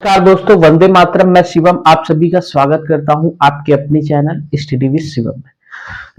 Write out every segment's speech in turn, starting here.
नमस्कार दोस्तों, वंदे मातरम। मैं शिवम आप सभी का स्वागत करता हूं आपके अपने चैनल स्टडी विद शिवम में।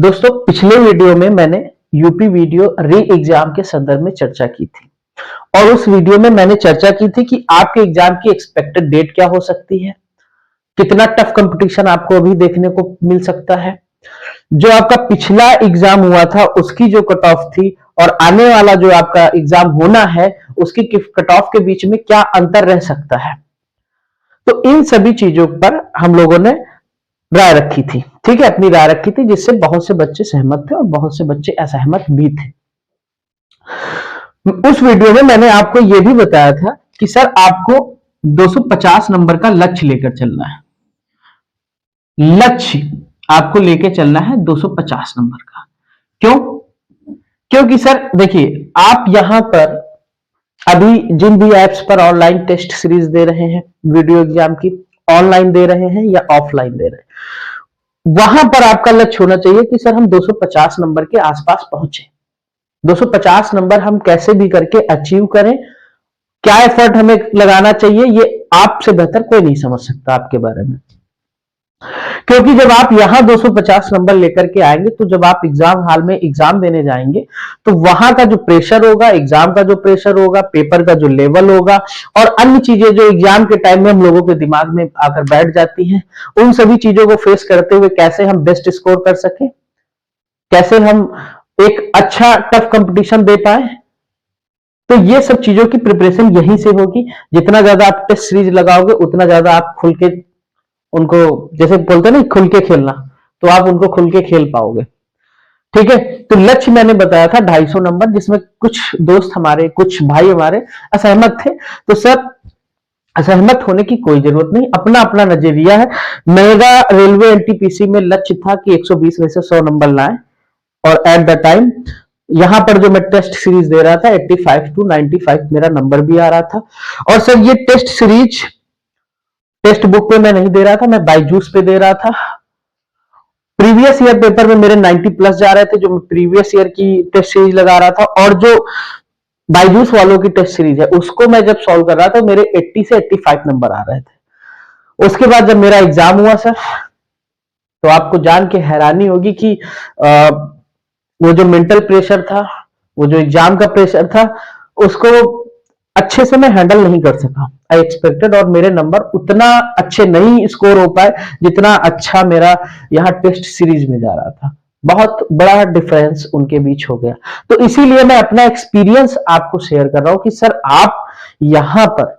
दोस्तों, पिछले वीडियो में मैंने यूपी वीडियो री एग्जाम के संदर्भ में चर्चा की थी और उस वीडियो में मैंने चर्चा की थी कि आपके एग्जाम की एक्सपेक्टेड डेट क्या हो सकती है, कितना टफ कंपटीशन आपको अभी देखने को मिल सकता है, जो आपका पिछला एग्जाम हुआ था उसकी जो कट ऑफ थी और आने वाला जो आपका एग्जाम होना है उसकी कट ऑफ के बीच में क्या अंतर रह सकता है। तो इन सभी चीजों पर हम लोगों ने राय रखी थी। ठीक है, अपनी राय रखी थी, जिससे बहुत से बच्चे सहमत थे और बहुत से बच्चे असहमत भी थे। उस वीडियो में मैंने आपको यह भी बताया था कि सर आपको 250 नंबर का लक्ष्य लेकर चलना है। लक्ष्य आपको लेकर चलना है 250 नंबर का। क्यों? क्योंकि सर देखिए, आप यहां पर अभी जिन भी एप्स पर ऑनलाइन टेस्ट सीरीज दे रहे हैं, वीडियो एग्जाम की ऑनलाइन दे रहे हैं या ऑफलाइन दे रहे हैं, वहां पर आपका लक्ष्य होना चाहिए कि सर हम 250 नंबर के आसपास पहुंचे। 250 नंबर हम कैसे भी करके अचीव करें, क्या एफर्ट हमें लगाना चाहिए, ये आपसे बेहतर कोई नहीं समझ सकता आपके बारे में। क्योंकि जब आप यहां 250 नंबर लेकर के आएंगे तो जब आप एग्जाम हॉल में एग्जाम देने जाएंगे तो वहां का जो प्रेशर होगा, एग्जाम का जो प्रेशर होगा, पेपर का जो लेवल होगा और अन्य चीजें जो एग्जाम के टाइम में हम लोगों के दिमाग में आकर बैठ जाती हैं, उन सभी चीजों को फेस करते हुए कैसे हम बेस्ट स्कोर कर सके, कैसे हम एक अच्छा टफ कंपटीशन दे पाए, तो ये सब चीजों की प्रिपरेशन यहीं से होगी। जितना ज्यादा आप टेस्ट सीरीज लगाओगे उतना ज्यादा आप खुल के उनको, जैसे बोलते हैं ना, खुल के खेलना, तो आप उनको खुल के खेल पाओगे। ठीक है, तो लक्ष्य मैंने बताया था 250 नंबर, जिसमें कुछ दोस्त हमारे, कुछ भाई हमारे असहमत थे। तो सर, असहमत होने की कोई जरूरत नहीं, अपना अपना नजरिया है। मेरा रेलवे एनटीपीसी में लक्ष्य था कि 120 में से 100 नंबर लाएं और एट द टाइम यहां पर जो मैं टेस्ट सीरीज दे रहा था 85 टू 95 मेरा नंबर भी आ रहा था। और सर ये टेस्ट सीरीज टेक्स्ट बुक पे मैं नहीं दे रहा था, मैं बायजूस पे दे रहा था। प्रीवियस ईयर पेपर में मेरे 90 प्लस जा रहे थे, जो मैं प्रीवियस ईयर की टेस्ट सीरीज लगा रहा था, और जो बायजूस वालों की टेस्ट सीरीज है उसको मैं जब सॉल्व कर रहा था मेरे 80 से 85 नंबर आ रहे थे। उसके बाद जब मेरा एग्जाम हुआ सर, तो आपको जान के हैरानी होगी कि वो जो मेंटल प्रेशर था, वो जो एग्जाम का प्रेशर था, उसको अच्छे से मैं हैंडल नहीं कर सका आई एक्सपेक्टेड, और मेरे नंबर उतना अच्छे नहीं स्कोर हो पाए जितना अच्छा मेरा यहाँ टेस्ट सीरीज में जा रहा था। बहुत बड़ा डिफरेंस उनके बीच हो गया। तो इसीलिए मैं अपना एक्सपीरियंस आपको शेयर कर रहा हूं कि सर आप यहां पर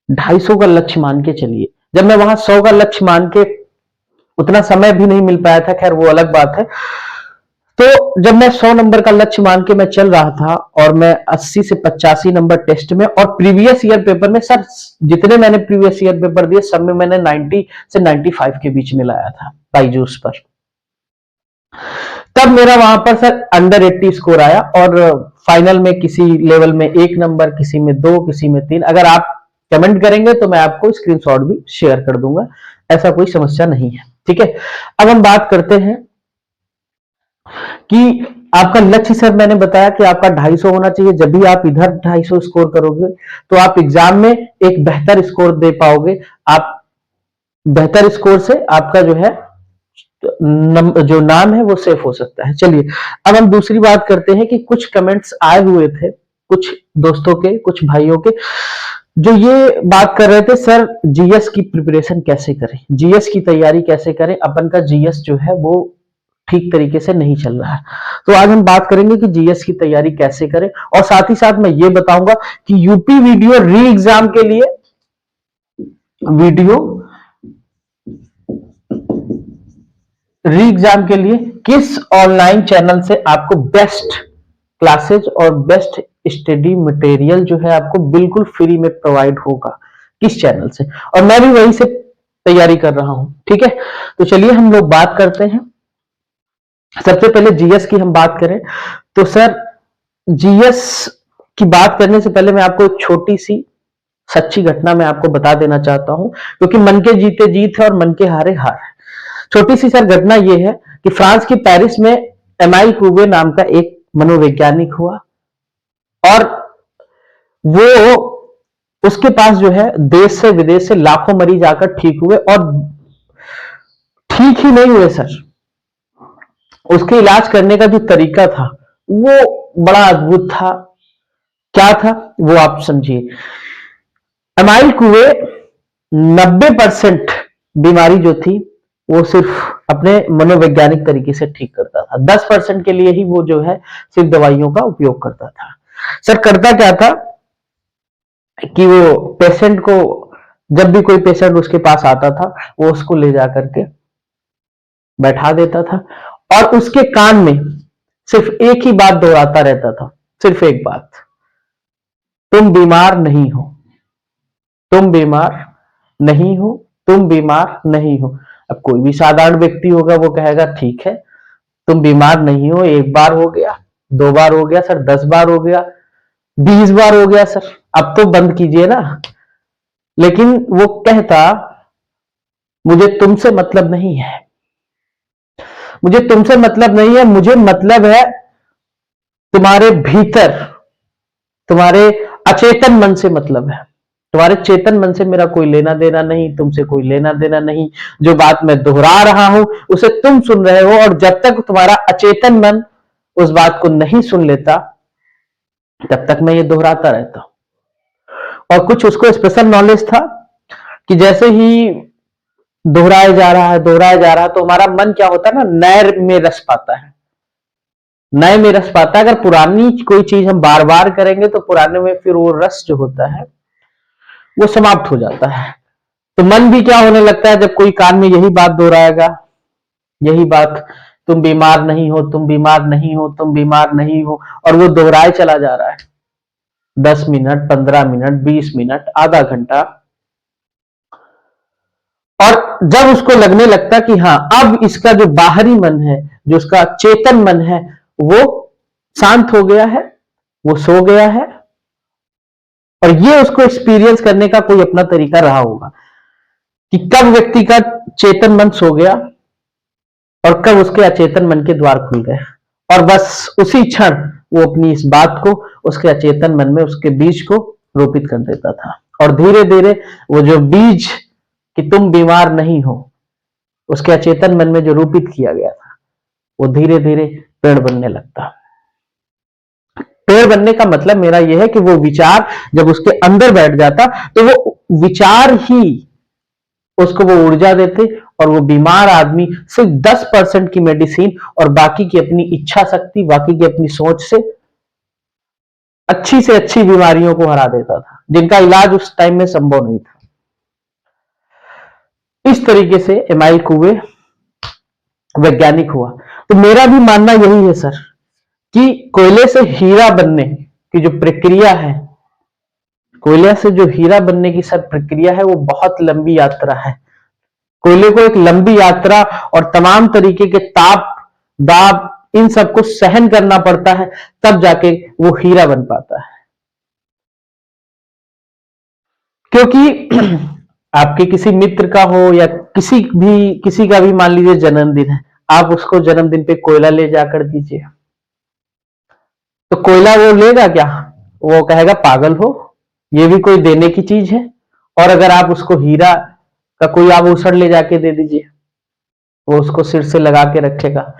250 का लक्ष्य मान के चलिए। जब मैं वहां 100 का लक्ष्य मान के, उतना समय भी नहीं मिल पाया था, खैर वो अलग बात है। तो जब मैं 100 नंबर का लक्ष्य मान के मैं चल रहा था और मैं 80 से 85 नंबर टेस्ट में और प्रीवियस ईयर पेपर में, सर जितने मैंने प्रीवियस ईयर पेपर दिए सब में मैंने 90 से 95 के बीच में लाया था बायजूस पर। तब मेरा वहां पर सर अंडर 80 स्कोर आया और फाइनल में किसी लेवल में 1 नंबर, किसी में 2, किसी में 3। अगर आप कमेंट करेंगे तो मैं आपको स्क्रीनशॉट भी शेयर कर दूंगा, ऐसा कोई समस्या नहीं है। ठीक है, अब हम बात करते हैं कि आपका लक्ष्य, सर मैंने बताया कि आपका 250 होना चाहिए। जब भी आप इधर 250 स्कोर करोगे तो आप एग्जाम में एक बेहतर स्कोर दे पाओगे। आप बेहतर स्कोर से आपका जो है जो नाम है वो सेफ हो सकता है। चलिए, अब हम दूसरी बात करते हैं कि कुछ कमेंट्स आए हुए थे कुछ दोस्तों के, कुछ भाइयों के, जो ये बात कर रहे थे, सर जीएस की प्रिपरेशन कैसे करें, जीएस की तैयारी कैसे करें, अपन का जीएस जो है वो ठीक तरीके से नहीं चल रहा है। तो आज हम बात करेंगे कि जीएस की तैयारी कैसे करें, और साथ ही साथ मैं ये बताऊंगा कि यूपी वीडियो री एग्जाम के लिए किस ऑनलाइन चैनल से आपको बेस्ट क्लासेस और बेस्ट स्टडी मटेरियल जो है आपको बिल्कुल फ्री में प्रोवाइड होगा, किस चैनल से, और मैं भी वहीं से तैयारी कर रहा हूं। ठीक है, तो चलिए हम लोग बात करते हैं। सबसे पहले जीएस की हम बात करें तो सर जीएस की बात करने से पहले मैं आपको एक छोटी सी सच्ची घटना मैं आपको बता देना चाहता हूं, क्योंकि मन के जीते जीत है और मन के हारे हार है। छोटी सी सर घटना यह है कि फ्रांस की पेरिस में एमाइल कुवे नाम का एक मनोवैज्ञानिक हुआ, और वो उसके पास जो है देश से विदेश से लाखों मरीज आकर ठीक हुए, और ठीक ही नहीं हुए सर, उसके इलाज करने का जो तरीका था वो बड़ा अद्भुत था। क्या था वो आप समझिए। एमाइल कुवे 90% बीमारी जो थी वो सिर्फ अपने मनोवैज्ञानिक तरीके से ठीक करता था, 10% के लिए ही वो जो है सिर्फ दवाइयों का उपयोग करता था। सर करता क्या था कि वो पेशेंट को, जब भी कोई पेशेंट उसके पास आता था वो उसको ले जा करके बैठा देता था, और उसके कान में सिर्फ एक ही बात दोहराता रहता था, सिर्फ एक बात, तुम बीमार नहीं हो, तुम बीमार नहीं हो, तुम बीमार नहीं हो। अब कोई भी साधारण व्यक्ति होगा वो कहेगा ठीक है, तुम बीमार नहीं हो, एक बार हो गया, 2 बार हो गया सर, 10 बार हो गया, 20 बार हो गया सर, अब तो बंद कीजिए ना। लेकिन वो कहता मुझे तुमसे मतलब नहीं है, मुझे तुमसे मतलब नहीं है, मुझे मतलब है तुम्हारे भीतर, तुम्हारे अचेतन मन से मतलब है, तुम्हारे चेतन मन से मेरा कोई लेना देना नहीं, तुमसे कोई लेना देना नहीं। जो बात मैं दोहरा रहा हूं उसे तुम सुन रहे हो, और जब तक तुम्हारा अचेतन मन उस बात को नहीं सुन लेता तब तक मैं ये दोहराता रहता हूं। और कुछ उसको स्पेशल नॉलेज था कि जैसे ही दोहराया जा रहा है, दोहराया जा रहा है, तो हमारा मन क्या होता है ना, नए में रस पाता है, नए में रस पाता है। अगर पुरानी कोई चीज हम बार बार करेंगे तो पुराने में फिर वो रस जो होता है वो समाप्त हो जाता है। तो मन भी क्या होने लगता है, जब कोई कान में यही बात दोहराएगा, यही बात, तुम बीमार नहीं हो, तुम बीमार नहीं हो, तुम बीमार नहीं हो, और वो दोहराए चला जा रहा है 10 मिनट, 15 मिनट, 20 मिनट, आधा घंटा, और जब उसको लगने लगता कि हाँ अब इसका जो बाहरी मन है, जो उसका चेतन मन है, वो शांत हो गया है, वो सो गया है, और ये उसको एक्सपीरियंस करने का कोई अपना तरीका रहा होगा कि कब व्यक्ति का चेतन मन सो गया और कब उसके अचेतन मन के द्वार खुल गए, और बस उसी क्षण वो अपनी इस बात को उसके अचेतन मन में, उसके बीज को रोपित कर देता था, और धीरे धीरे वो जो बीज कि तुम बीमार नहीं हो, उसके अचेतन मन में जो रोपित किया गया था, वो धीरे धीरे पेड़ बनने लगता। पेड़ बनने का मतलब मेरा यह है कि वो विचार जब उसके अंदर बैठ जाता तो वो विचार ही उसको वो ऊर्जा देते, और वो बीमार आदमी सिर्फ 10% की मेडिसिन और बाकी की अपनी इच्छा शक्ति, बाकी की अपनी सोच से अच्छी बीमारियों को हरा देता था, जिनका इलाज उस टाइम में संभव नहीं था। इस तरीके से एमाइल कुवे वैज्ञानिक हुआ। तो मेरा भी मानना यही है सर कि कोयले से हीरा बनने की जो प्रक्रिया है, कोयले से जो हीरा बनने की सर प्रक्रिया है, वो बहुत लंबी यात्रा है। कोयले को एक लंबी यात्रा और तमाम तरीके के ताप, दाब, इन सबको सहन करना पड़ता है, तब जाके वो हीरा बन पाता है। क्योंकि आपके किसी मित्र का हो या किसी का भी मान लीजिए जन्मदिन है, आप उसको जन्मदिन पे कोयला ले जाकर दीजिए, तो कोयला वो लेगा क्या? वो कहेगा पागल हो, ये भी कोई देने की चीज है। और अगर आप उसको हीरा का कोई आभूषण ले जाके दे दीजिए, वो उसको सिर से लगा के रखेगा,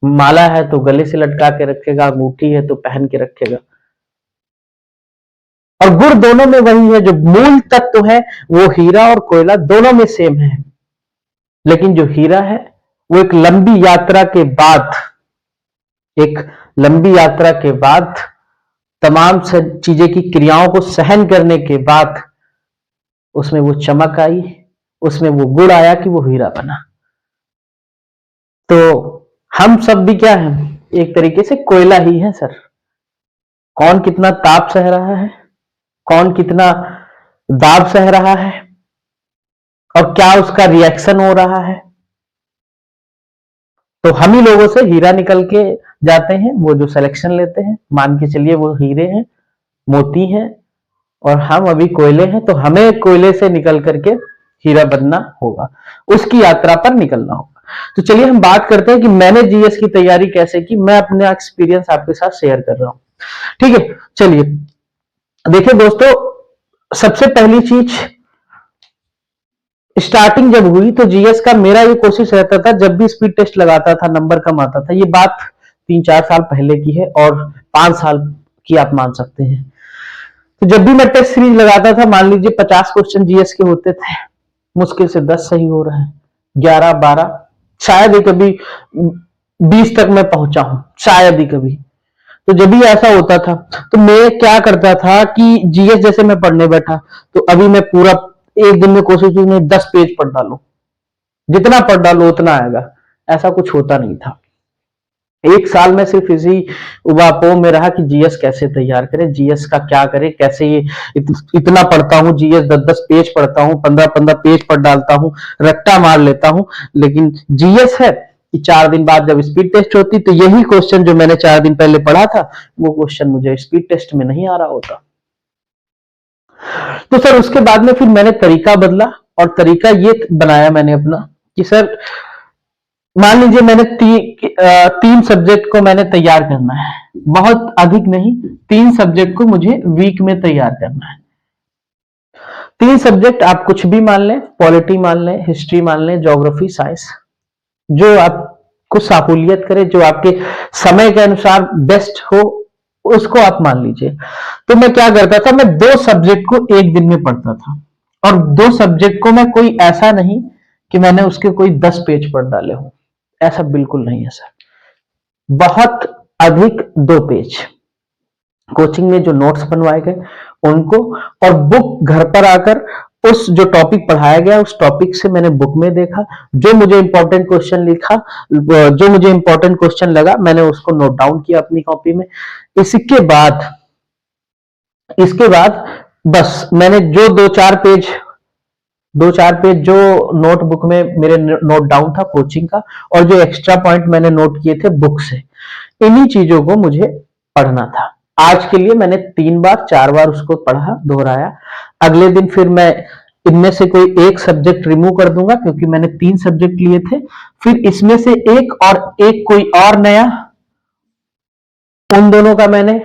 माला है तो गले से लटका के रखेगा, अंगूठी है तो पहन के रखेगा। और गुण दोनों में वही है, जो मूल तत्व है वो हीरा और कोयला दोनों में सेम है, लेकिन जो हीरा है वो एक लंबी यात्रा के बाद, एक लंबी यात्रा के बाद, तमाम चीजें की क्रियाओं को सहन करने के बाद उसमें वो चमक आई, उसमें वो गुण आया कि वो हीरा बना। तो हम सब भी क्या है, एक तरीके से कोयला ही है सर। कौन कितना ताप सह रहा है, कौन कितना दाब सह रहा है, और क्या उसका रिएक्शन हो रहा है, तो हम ही लोगों से हीरा निकल के जाते हैं। वो जो सिलेक्शन लेते हैं, मान के चलिए वो हीरे हैं, मोती हैं, और हम अभी कोयले हैं, तो हमें कोयले से निकल करके हीरा बनना होगा, उसकी यात्रा पर निकलना होगा। तो चलिए हम बात करते हैं कि मैंने जीएस की तैयारी कैसे की, मैं अपना एक्सपीरियंस आपके साथ शेयर कर रहा हूं। ठीक है, चलिए देखिए दोस्तों, सबसे पहली चीज, स्टार्टिंग जब हुई तो जीएस का मेरा ये कोशिश रहता था, जब भी स्पीड टेस्ट लगाता था नंबर कम आता था। ये बात 3-4 साल पहले की है और 5 साल की आप मान सकते हैं। तो जब भी मैं टेस्ट सीरीज लगाता था, मान लीजिए 50 क्वेश्चन जीएस के होते थे, मुश्किल से 10 सही हो रहे हैं, 11-12, शायद ही कभी 20 तक मैं पहुंचा हूं, शायद ही कभी। तो जब भी ऐसा होता था तो मैं क्या करता था कि जीएस जैसे मैं पढ़ने बैठा तो अभी मैं पूरा एक दिन में कोशिश की मैं 10 पेज पढ़ डालूं, जितना पढ़ डालो उतना आएगा। ऐसा कुछ होता नहीं था। एक साल में सिर्फ इसी उबापोह में रहा कि जीएस कैसे तैयार करें, जीएस का क्या करें, कैसे ये इतना पढ़ता हूं जीएस, 10-10 पेज पढ़ता हूं, 15-15 पेज पढ़ डालता हूं, रट्टा मार लेता हूं। लेकिन जीएस है कि 4 दिन बाद जब स्पीड टेस्ट होती तो यही क्वेश्चन जो मैंने 4 दिन पहले पढ़ा था वो क्वेश्चन मुझे स्पीड टेस्ट में नहीं आ रहा होता। तो सर उसके बाद में फिर मैंने तरीका बदला और तरीका ये बनाया मैंने अपना कि सर मान लीजिए मैंने 3 सब्जेक्ट को मैंने तैयार करना है, बहुत अधिक नहीं, 3 सब्जेक्ट को मुझे वीक में तैयार करना है। 3 सब्जेक्ट आप कुछ भी मान लें, पॉलिटी मान लें, हिस्ट्री मान लें, ज्योग्राफी, साइंस, जो आपको साहूलियत करे, जो आपके समय के अनुसार बेस्ट हो, उसको आप मान लीजिए। तो मैं क्या करता था, मैं 2 सब्जेक्ट को एक दिन में पढ़ता था और 2 सब्जेक्ट को मैं कोई ऐसा नहीं कि मैंने उसके कोई 10 पेज पढ़ डाले हो, ऐसा बिल्कुल नहीं है सर। बहुत अधिक 2 पेज कोचिंग में जो नोट्स बनवाए गए उनको, और बुक घर पर आकर उस जो टॉपिक पढ़ाया गया उस टॉपिक से मैंने बुक में देखा, जो मुझे इंपॉर्टेंट क्वेश्चन लिखा, जो मुझे इंपॉर्टेंट क्वेश्चन लगा मैंने उसको नोट डाउन किया अपनी कॉपी में। इसके बाद बस मैंने जो 2-4 पेज जो नोटबुक में मेरे नोट डाउन था कोचिंग का, और जो एक्स्ट्रा पॉइंट मैंने नोट किए थे बुक से, इन्हीं चीजों को मुझे पढ़ना था। आज के लिए मैंने 3-4 बार उसको पढ़ा, दोहराया। अगले दिन फिर मैं इनमें से कोई एक सब्जेक्ट रिमूव कर दूंगा क्योंकि मैंने 3 सब्जेक्ट लिए थे, फिर इसमें से एक कोई और नया, उन दोनों का मैंने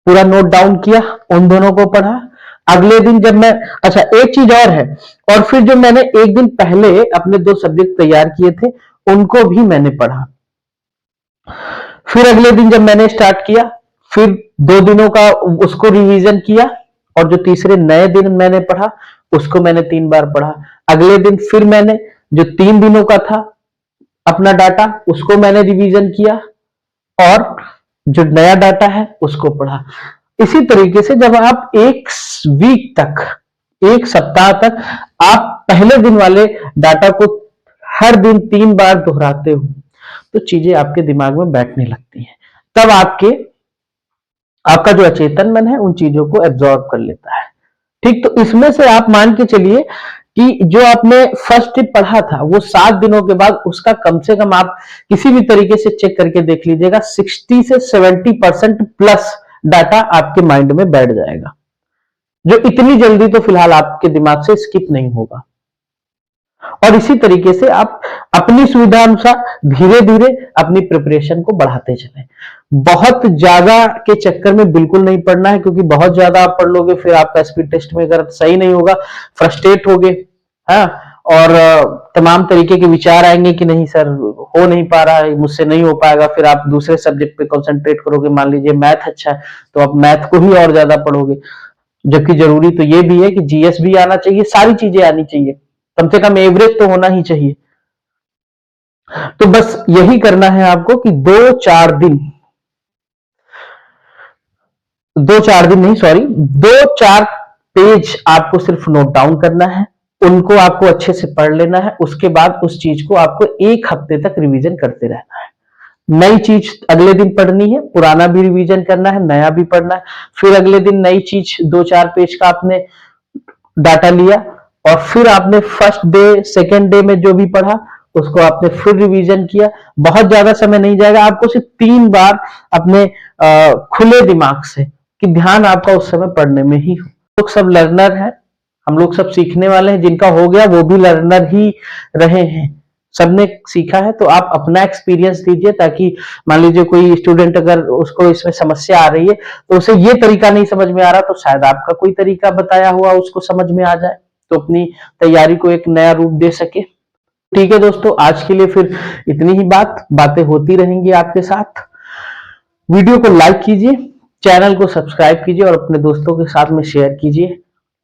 पूरा नोट डाउन किया, उन दोनों को पढ़ा। अगले दिन जब मैं, अच्छा एक चीज और है, और फिर जो मैंने एक दिन पहले अपने 2 सब्जेक्ट तैयार किए थे उनको भी मैंने पढ़ा। फिर अगले दिन जब मैंने स्टार्ट किया, फिर 2 दिनों का उसको रिवीजन किया, और जो तीसरे नए दिन मैंने पढ़ा उसको मैंने 3 बार पढ़ा। अगले दिन फिर मैंने जो 3 दिनों का था अपना डाटा उसको मैंने रिवीजन किया, और जो नया डाटा है उसको पढ़ा। इसी तरीके से जब आप एक वीक तक, एक सप्ताह तक आप पहले दिन वाले डाटा को हर दिन 3 बार दोहराते हो तो चीजें आपके दिमाग में बैठने लगती हैं। तब आपका जो अचेतन मन है उन चीजों को एब्जॉर्ब कर लेता है। ठीक, तो इसमें से आप मान के चलिए कि जो आपने फर्स्ट टिप पढ़ा था वो 7 दिनों के बाद उसका कम से कम आप किसी भी तरीके से चेक करके देख लीजिएगा, 60 से 70% प्लस डाटा आपके माइंड में बैठ जाएगा, जो इतनी जल्दी तो फिलहाल आपके दिमाग से स्किप नहीं होगा। और इसी तरीके से आप अपनी सुविधा अनुसार धीरे धीरे अपनी प्रिपरेशन को बढ़ाते चलें। बहुत ज्यादा के चक्कर में बिल्कुल नहीं पढ़ना है, क्योंकि बहुत ज्यादा आप पढ़ लोगे फिर आपका स्पीड टेस्ट में अगर सही नहीं होगा, फ्रस्ट्रेट होगे, हाँ, और तमाम तरीके के विचार आएंगे कि नहीं सर हो नहीं पा रहा है, मुझसे नहीं हो पाएगा। फिर आप दूसरे सब्जेक्ट पे कंसंट्रेट करोगे, मान लीजिए मैथ अच्छा है तो आप मैथ को ही और ज्यादा पढ़ोगे, जबकि जरूरी तो ये भी है कि जीएस भी आना चाहिए, सारी चीजें आनी चाहिए, कम से कम एवरेज तो होना ही चाहिए। तो बस यही करना है आपको कि 2-4 पेज आपको सिर्फ नोट डाउन करना है, उनको आपको अच्छे से पढ़ लेना है। उसके बाद उस चीज को आपको 1 हफ्ते तक रिवीजन करते रहना है। नई चीज अगले दिन पढ़नी है, पुराना भी रिवीजन करना है, नया भी पढ़ना है। फिर अगले दिन नई चीज 2-4 पेज का आपने डाटा लिया, और फिर आपने फर्स्ट डे सेकेंड डे में जो भी पढ़ा उसको आपने फिर रिवीजन किया। बहुत ज्यादा समय नहीं जाएगा, आपको सिर्फ 3 बार अपने खुले दिमाग से, कि ध्यान आपका उस समय पढ़ने में ही हो। लोग सब लर्नर हैं, हम लोग सब सीखने वाले हैं, जिनका हो गया वो भी लर्नर ही रहे हैं। सबने सीखा है, तो आप अपना एक्सपीरियंस दीजिए, ताकि मान लीजिए कोई स्टूडेंट अगर उसको इसमें समस्या आ रही है तो उसे ये तरीका नहीं समझ में आ रहा, तो शायद आपका कोई तरीका बताया हुआ उसको समझ में आ जाए, तो अपनी तैयारी को एक नया रूप दे सके। ठीक है दोस्तों, आज के लिए फिर इतनी ही बातें होती रहेंगी आपके साथ। वीडियो को लाइक कीजिए, चैनल को सब्सक्राइब कीजिए और अपने दोस्तों के साथ में शेयर कीजिए।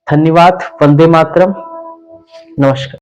धन्यवाद। वंदे मातरम। नमस्कार।